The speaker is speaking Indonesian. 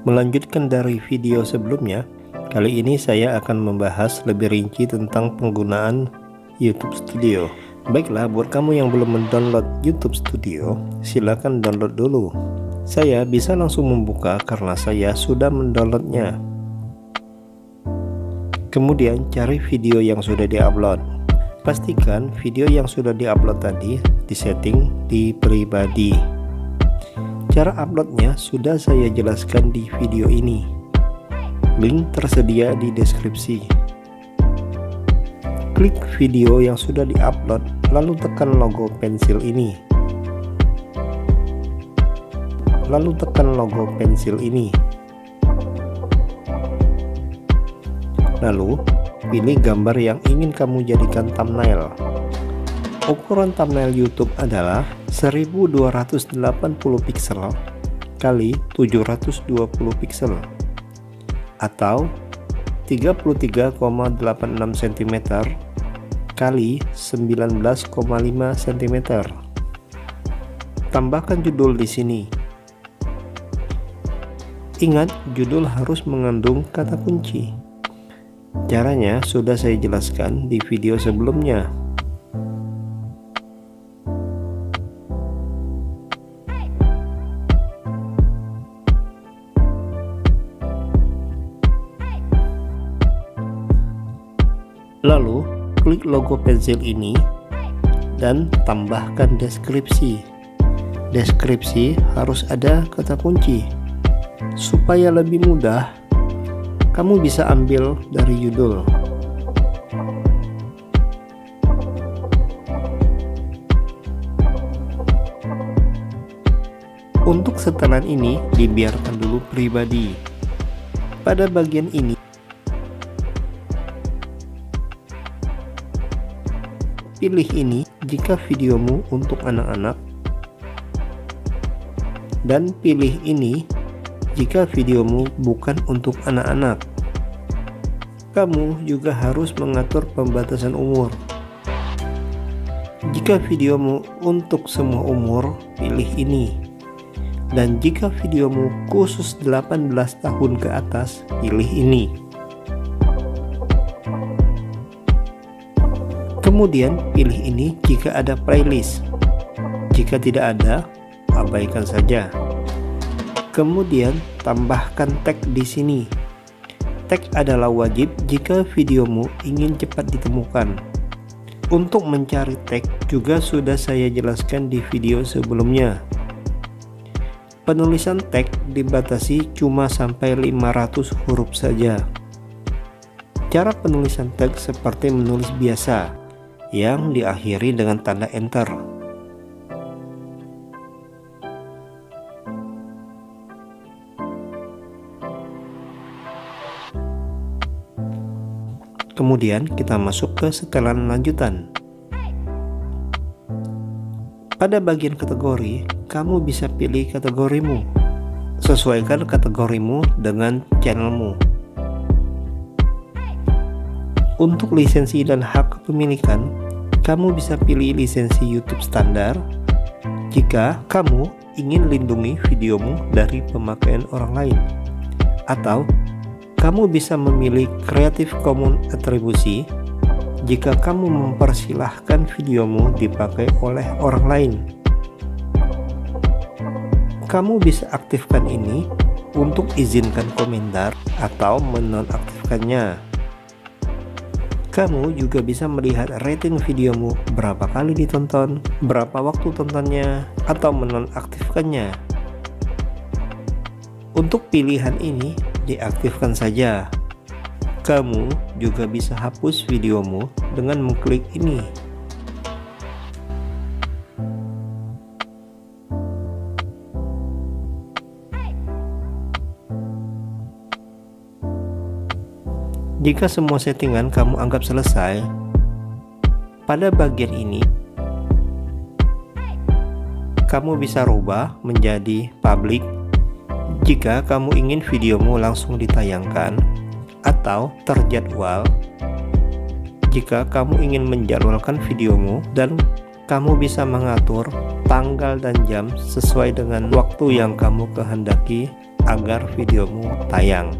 Melanjutkan dari video sebelumnya, kali ini saya akan membahas lebih rinci tentang penggunaan YouTube Studio. Baiklah, buat kamu yang belum mendownload YouTube Studio, silakan download dulu. Saya bisa langsung membuka karena saya sudah mendownloadnya. Kemudian cari video yang sudah diupload. Pastikan video yang sudah diupload tadi disetting di pribadi. Cara uploadnya sudah saya jelaskan di video ini. Link tersedia di deskripsi. Klik video yang sudah diupload, lalu tekan logo pensil ini. Lalu tekan logo pensil ini. Lalu pilih gambar yang ingin kamu jadikan thumbnail. Ukuran thumbnail YouTube adalah 1280 pixel kali 720 pixel atau 33,86 cm kali 19,5 cm. Tambahkan judul di sini. Ingat, judul harus mengandung kata kunci. Caranya sudah saya jelaskan di video sebelumnya. Lalu klik logo pensil ini dan tambahkan deskripsi. Deskripsi harus ada kata kunci. Supaya lebih mudah, kamu bisa ambil dari judul. Untuk setelan ini dibiarkan dulu pribadi. Pada bagian ini pilih ini jika videomu untuk anak-anak, dan pilih ini jika videomu bukan untuk anak-anak. Kamu juga harus mengatur pembatasan umur. Jika videomu untuk semua umur, pilih ini. Dan jika videomu khusus 18 tahun ke atas, pilih ini. Kemudian pilih ini jika ada playlist. Jika tidak ada, abaikan saja. Kemudian tambahkan tag di sini. Tag adalah wajib jika videomu ingin cepat ditemukan. Untuk mencari tag juga sudah saya jelaskan di video sebelumnya. Penulisan tag dibatasi cuma sampai 500 huruf saja. Cara penulisan tag seperti menulis biasa, yang diakhiri dengan tanda enter. Kemudian kita masuk ke setelan lanjutan. Pada bagian kategori, kamu bisa pilih kategorimu. Sesuaikan kategorimu dengan channelmu. Untuk lisensi dan hak kepemilikan, kamu bisa pilih lisensi YouTube standar jika kamu ingin lindungi videomu dari pemakaian orang lain, atau kamu bisa memilih Creative Commons atribusi jika kamu mempersilahkan videomu dipakai oleh orang lain. Kamu bisa aktifkan ini untuk izinkan komentar atau menonaktifkannya. Kamu juga bisa melihat rating videomu, berapa kali ditonton, berapa waktu tontonnya, atau menonaktifkannya. Untuk pilihan ini, diaktifkan saja. Kamu juga bisa hapus videomu dengan mengklik ini. Jika semua settingan kamu anggap selesai, pada bagian ini kamu bisa rubah menjadi public jika kamu ingin videomu langsung ditayangkan, atau terjadwal jika kamu ingin menjadwalkan videomu, dan kamu bisa mengatur tanggal dan jam sesuai dengan waktu yang kamu kehendaki agar videomu tayang.